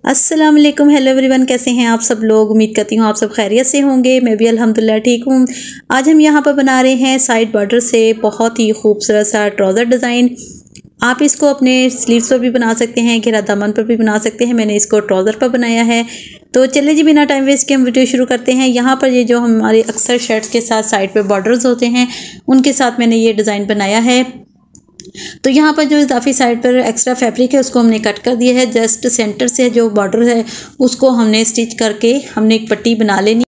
अस्सलाम वालेकुम, hello everyone, कैसे हैं आप सब लोग। उम्मीद करती हूँ आप सब खैरियत से होंगे। मैं भी अल्हम्दुलिल्लाह ठीक हूँ। आज हम यहाँ पर बना रहे हैं साइड बॉर्डर से बहुत ही खूबसूरत सा ट्राउज़र डिज़ाइन। आप इसको अपने स्लीव्स पर भी बना सकते हैं, घेरा दामन पर भी बना सकते हैं। मैंने इसको ट्राउज़र पर बनाया है। तो चलिए जी, बिना टाइम वेस्ट के हम वीडियो शुरू करते हैं। यहाँ पर ये जो हमारे अक्सर शर्ट्स के साथ साइड पर बॉर्डर्स होते हैं, उनके साथ मैंने ये डिज़ाइन बनाया है। तो यहाँ पर जो इजाफी साइड पर एक्स्ट्रा फैब्रिक है उसको हमने कट कर दिया है। जस्ट सेंटर से जो बॉर्डर है उसको हमने स्टिच करके हमने एक पट्टी बना लेनी।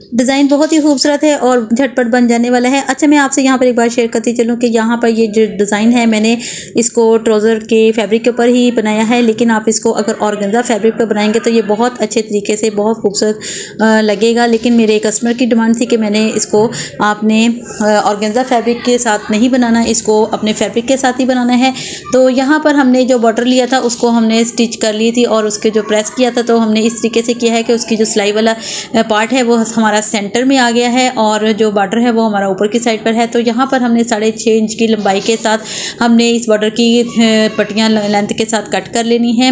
डिज़ाइन बहुत ही खूबसूरत है और झटपट बन जाने वाला है। अच्छा, मैं आपसे यहाँ पर एक बार शेयर करती चलूँ कि यहाँ पर ये जो डिज़ाइन है मैंने इसको ट्राउज़र के फैब्रिक के ऊपर ही बनाया है, लेकिन आप इसको अगर ऑर्गेन्जा फैब्रिक पर बनाएंगे तो ये बहुत अच्छे तरीके से बहुत खूबसूरत लगेगा। लेकिन मेरे कस्टमर की डिमांड थी कि मैंने इसको आपने ऑर्गेन्जा फैब्रिक के साथ नहीं बनाना, इसको अपने फैब्रिक के साथ ही बनाना है। तो यहाँ पर हमने जो बॉर्डर लिया था उसको हमने स्टिच कर ली थी और उसके जो प्रेस किया था तो हमने इस तरीके से किया है कि उसकी जो सिलाई वाला पार्ट है वो हमारा सेंटर में आ गया है और जो बॉर्डर है वो हमारा ऊपर की साइड पर है। तो यहाँ पर हमने 6.5 इंच की लंबाई के साथ हमने इस बॉर्डर की पट्टियाँ लेंथ के साथ कट कर लेनी है।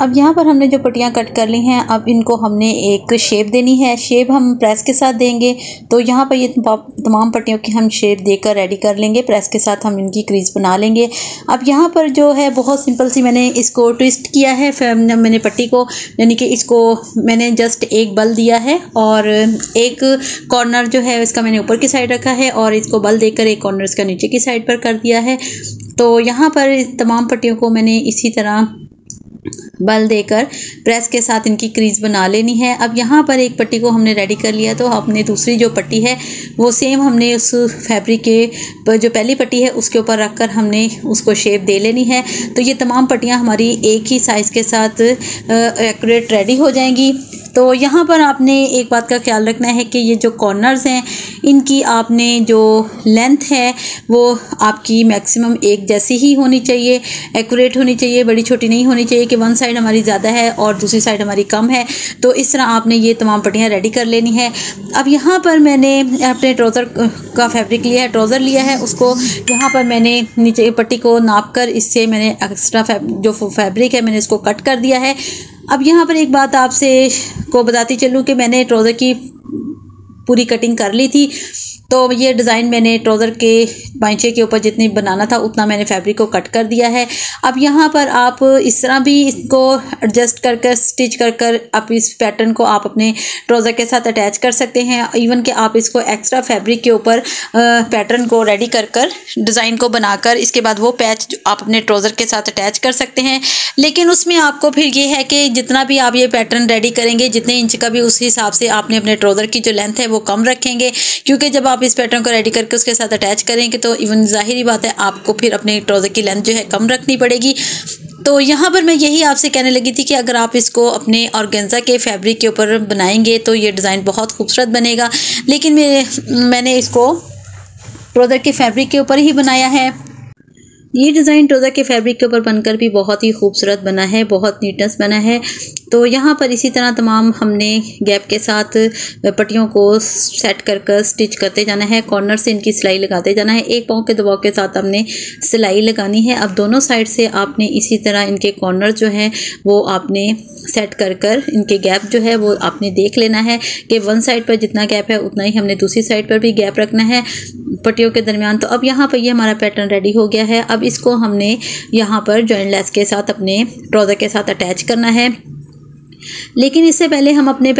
अब यहाँ पर हमने जो पट्टियाँ कट कर ली हैं, अब इनको हमने एक शेप देनी है। शेप हम प्रेस के साथ देंगे। तो यहाँ पर ये तमाम पट्टियों की हम शेप देकर रेडी कर लेंगे। प्रेस के साथ हम इनकी क्रीज बना लेंगे। अब यहाँ पर जो है बहुत सिंपल सी मैंने इसको ट्विस्ट किया है। मैंने पट्टी को यानी कि इसको मैंने जस्ट एक बल दिया है और एक कॉर्नर जो है इसका मैंने ऊपर की साइड रखा है और इसको बल देकर एक कॉर्नर इसका नीचे की साइड पर कर दिया है। तो यहाँ पर तमाम पट्टियों को मैंने इसी तरह बल देकर प्रेस के साथ इनकी क्रीज बना लेनी है। अब यहाँ पर एक पट्टी को हमने रेडी कर लिया, तो अपने दूसरी जो पट्टी है वो सेम हमने उस फैब्रिक के जो पहली पट्टी है उसके ऊपर रखकर हमने उसको शेप दे लेनी है। तो ये तमाम पट्टियाँ हमारी एक ही साइज़ के साथ एक्यूरेट रेडी हो जाएंगी। तो यहाँ पर आपने एक बात का ख्याल रखना है कि ये जो कॉर्नर्स हैं इनकी आपने जो लेंथ है वो आपकी मैक्सिमम एक जैसी ही होनी चाहिए, एक्यूरेट होनी चाहिए, बड़ी छोटी नहीं होनी चाहिए कि वन साइड हमारी ज़्यादा है और दूसरी साइड हमारी कम है। तो इस तरह आपने ये तमाम पट्टियाँ रेडी कर लेनी है। अब यहाँ पर मैंने अपने ट्राउज़र का फैब्रिक लिया है, ट्राउज़र लिया है, उसको यहाँ पर मैंने नीचे पट्टी को नाप कर इससे मैंने एक्स्ट्रा जो फैब्रिक है मैंने इसको कट कर दिया है। अब यहाँ पर एक बात आपसे को बताती चलूँ कि मैंने ट्राउज़र की पूरी कटिंग कर ली थी। तो ये डिज़ाइन मैंने ट्राउज़र के पांचे के ऊपर जितनी बनाना था उतना मैंने फैब्रिक को कट कर दिया है। अब यहाँ पर आप इस तरह भी इसको एडजस्ट कर कर स्टिच कर कर आप इस पैटर्न को आप अपने ट्राउज़र के साथ अटैच कर सकते हैं। इवन कि आप इसको एक्स्ट्रा फैब्रिक के ऊपर पैटर्न को रेडी कर कर डिज़ाइन को बनाकर इसके बाद वो पैच आप अपने ट्राउज़र के साथ अटैच कर सकते हैं। लेकिन उसमें आपको फिर ये है कि जितना भी आप ये पैटर्न रेडी करेंगे, जितने इंच का भी, उस हिसाब से आपने अपने ट्राउज़र की जो लेंथ है वो कम रखेंगे, क्योंकि जब आप इस पैटर्न को रेडी करके उसके साथ अटैच करेंगे तो इवन जाहिर बात है आपको फिर अपने ट्राउज़र की लेंथ जो है कम रखनी पड़ेगी। तो यहाँ पर मैं यही आपसे कहने लगी थी कि अगर आप इसको अपने ऑर्गेन्जा के फैब्रिक के ऊपर बनाएंगे तो ये डिज़ाइन बहुत खूबसूरत बनेगा। लेकिन मैंने इसको ट्राउज़र के फैब्रिक के ऊपर ही बनाया है। ये डिज़ाइन ट्राउज़र के फैब्रिक के ऊपर बनकर भी बहुत ही खूबसूरत बना है, बहुत नीटनेस बना है। तो यहाँ पर इसी तरह तमाम हमने गैप के साथ पट्टियों को सेट कर कर स्टिच करते जाना है। कॉर्नर से इनकी सिलाई लगाते जाना है। एक पाँव के दबाव के साथ हमने सिलाई लगानी है। अब दोनों साइड से आपने इसी तरह इनके कॉर्नर जो हैं वो आपने सेट कर कर इनके गैप जो है वो आपने देख लेना है कि वन साइड पर जितना गैप है उतना ही हमने दूसरी साइड पर भी गैप रखना है पट्टियों के दरमियान। तो अब यहाँ पर ये हमारा पैटर्न रेडी हो गया है। अब इसको हमने यहाँ पर जॉइंट लेस के साथ अपने ट्राउज़र के साथ अटैच करना है। लेकिन इससे पहले हम अपने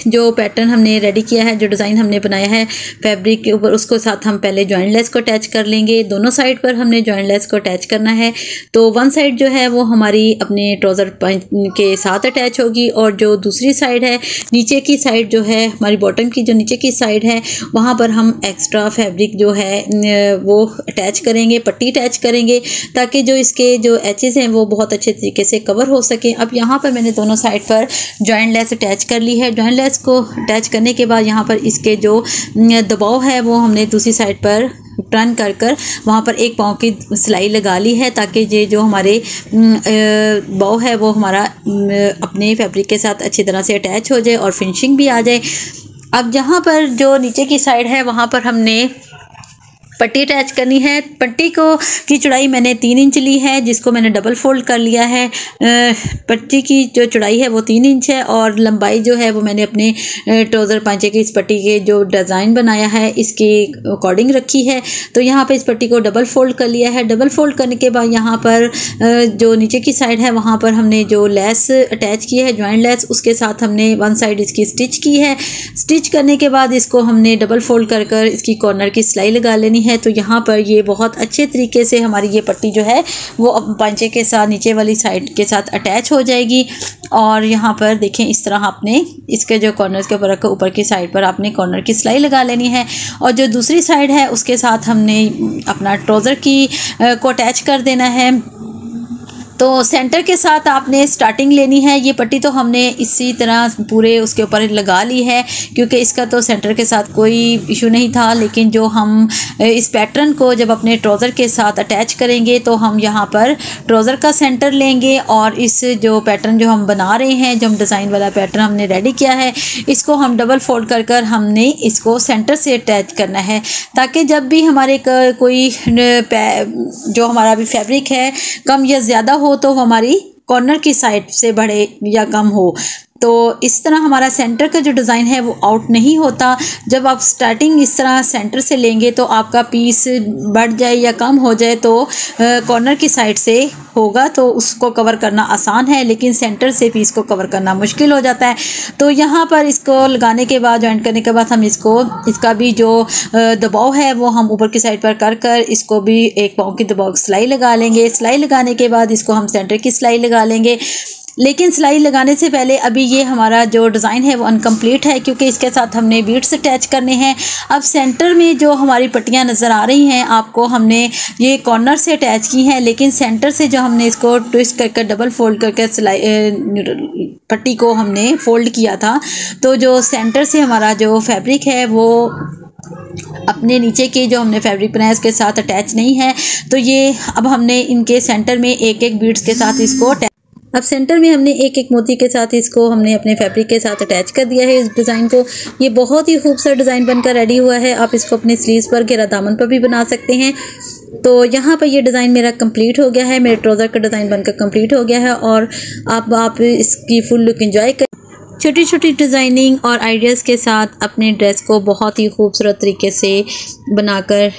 जो पैटर्न हमने रेडी किया है, जो डिज़ाइन हमने बनाया है फैब्रिक के ऊपर, उसको साथ हम पहले जॉइंट लेस को अटैच कर लेंगे। दोनों साइड पर हमने जॉइंट लेस को अटैच करना है। तो वन साइड जो है वो हमारी अपने ट्राउज़र के साथ अटैच होगी और जो दूसरी साइड है, नीचे की साइड जो है हमारी बॉटम की जो नीचे की साइड है, वहाँ पर हम एक्स्ट्रा फैब्रिक जो है वो अटैच करेंगे, पट्टी अटैच करेंगे ताकि जो इसके जो एचेस हैं वो बहुत अच्छे तरीके से कवर हो सकें। अब यहाँ पर मैंने दोनों साइड पर जॉइंट लेस अटैच कर ली है। जॉइंट लेस को अटैच करने के बाद यहाँ पर इसके जो दबाव है वो हमने दूसरी साइड पर टर्न कर कर वहाँ पर एक पाँव की सिलाई लगा ली है ताकि ये जो हमारे बॉ है वो हमारा अपने फैब्रिक के साथ अच्छी तरह से अटैच हो जाए और फिनिशिंग भी आ जाए। अब जहाँ पर जो नीचे की साइड है वहाँ पर हमने पट्टी अटैच करनी है। पट्टी को की चौड़ाई मैंने 3 इंच ली है, जिसको मैंने डबल फोल्ड कर लिया है। पट्टी की जो चौड़ाई है वो 3 इंच है और लंबाई जो है वो मैंने अपने ट्राउज़र पांचे की इस पट्टी के जो डिज़ाइन बनाया है इसके अकॉर्डिंग रखी है। तो यहाँ पे इस पट्टी को डबल फोल्ड कर लिया है। डबल फोल्ड करने के बाद यहाँ पर जो नीचे की साइड है वहाँ पर हमने जो लेस अटैच की है, जॉइंट लेस, उसके साथ हमने वन साइड इसकी स्टिच की है। स्टिच करने के बाद इसको हमने डबल फोल्ड कर कर इसकी कॉर्नर की सिलाई लगा लेनी है। तो यहाँ पर ये बहुत अच्छे तरीके से हमारी ये पट्टी जो है वो अब पांचे के साथ नीचे वाली साइड के साथ अटैच हो जाएगी। और यहाँ पर देखें इस तरह आपने इसके जो कॉर्नर्स के ऊपर की साइड पर आपने कॉर्नर की सिलाई लगा लेनी है। और जो दूसरी साइड है उसके साथ हमने अपना ट्राउज़र की को अटैच कर देना है। तो सेंटर के साथ आपने स्टार्टिंग लेनी है। ये पट्टी तो हमने इसी तरह पूरे उसके ऊपर लगा ली है क्योंकि इसका तो सेंटर के साथ कोई इशू नहीं था, लेकिन जो हम इस पैटर्न को जब अपने ट्राउज़र के साथ अटैच करेंगे तो हम यहाँ पर ट्राउज़र का सेंटर लेंगे और इस जो पैटर्न जो हम बना रहे हैं, जो हम डिज़ाइन वाला पैटर्न हमने रेडी किया है, इसको हम डबल फोल्ड कर कर हमने इसको सेंटर से अटैच करना है, ताकि जब भी हमारे कोई जो हमारा भी फैब्रिक है कम या ज़्यादा हो तो हमारी कॉर्नर की साइड से बढ़े या कम हो। तो इस तरह हमारा सेंटर का जो डिज़ाइन है वो आउट नहीं होता। जब आप स्टार्टिंग इस तरह सेंटर से लेंगे तो आपका पीस बढ़ जाए या कम हो जाए तो कॉर्नर की साइड से होगा तो उसको कवर करना आसान है, लेकिन सेंटर से पीस को कवर करना मुश्किल हो जाता है। तो यहाँ पर इसको लगाने के बाद, जॉइंट करने के बाद हम इसका भी जो दबाव है वो हम ऊपर की साइड पर कर कर इसको भी एक पाँव की दबाव सिलाई लगा लेंगे। सिलाई लगाने के बाद इसको हम सेंटर की सिलाई लगा लेंगे। लेकिन सिलाई लगाने से पहले अभी ये हमारा जो डिज़ाइन है वो अनकम्प्लीट है क्योंकि इसके साथ हमने बीड्स अटैच करने हैं। अब सेंटर में जो हमारी पट्टियाँ नज़र आ रही हैं आपको, हमने ये कॉर्नर से अटैच की हैं, लेकिन सेंटर से जो हमने इसको ट्विस्ट करके डबल फोल्ड करके सिलाई पट्टी को हमने फोल्ड किया था, तो जो सेंटर से हमारा जो फैब्रिक है वो अपने नीचे के जो हमने फैब्रिक बनाया उसके साथ अटैच नहीं है। तो ये अब हमने इनके सेंटर में एक एक बीड्स के साथ इसको अब सेंटर में हमने एक एक मोती के साथ इसको हमने अपने फैब्रिक के साथ अटैच कर दिया है इस डिज़ाइन को। ये बहुत ही खूबसूरत डिज़ाइन बनकर रेडी हुआ है। आप इसको अपने स्लीव्स पर, घेरा दामन पर भी बना सकते हैं। तो यहाँ पर ये डिज़ाइन मेरा कंप्लीट हो गया है, मेरे ट्राउज़र का डिज़ाइन बनकर कंप्लीट हो गया है और आप इसकी फुल लुक एंजॉय कर छोटी छोटी डिज़ाइनिंग और आइडियाज़ के साथ अपने ड्रेस को बहुत ही खूबसूरत तरीके से बनाकर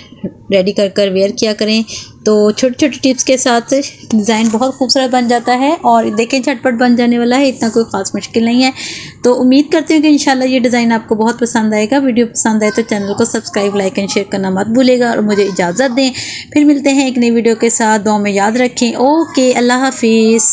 रेडी कर कर वेयर किया करें। तो छोटी छोटी टिप्स के साथ डिज़ाइन बहुत खूबसूरत बन जाता है और देखें झटपट बन जाने वाला है, इतना कोई ख़ास मुश्किल नहीं है। तो उम्मीद करती हूँ कि इंशाल्लाह ये डिज़ाइन आपको बहुत पसंद आएगा। वीडियो पसंद आए तो चैनल को सब्सक्राइब, लाइक एंड शेयर करना मत भूलेगा और मुझे इजाज़त दें। फिर मिलते हैं एक नई वीडियो के साथ। दुआ में याद रखें। ओके, अल्लाह हाफिज़।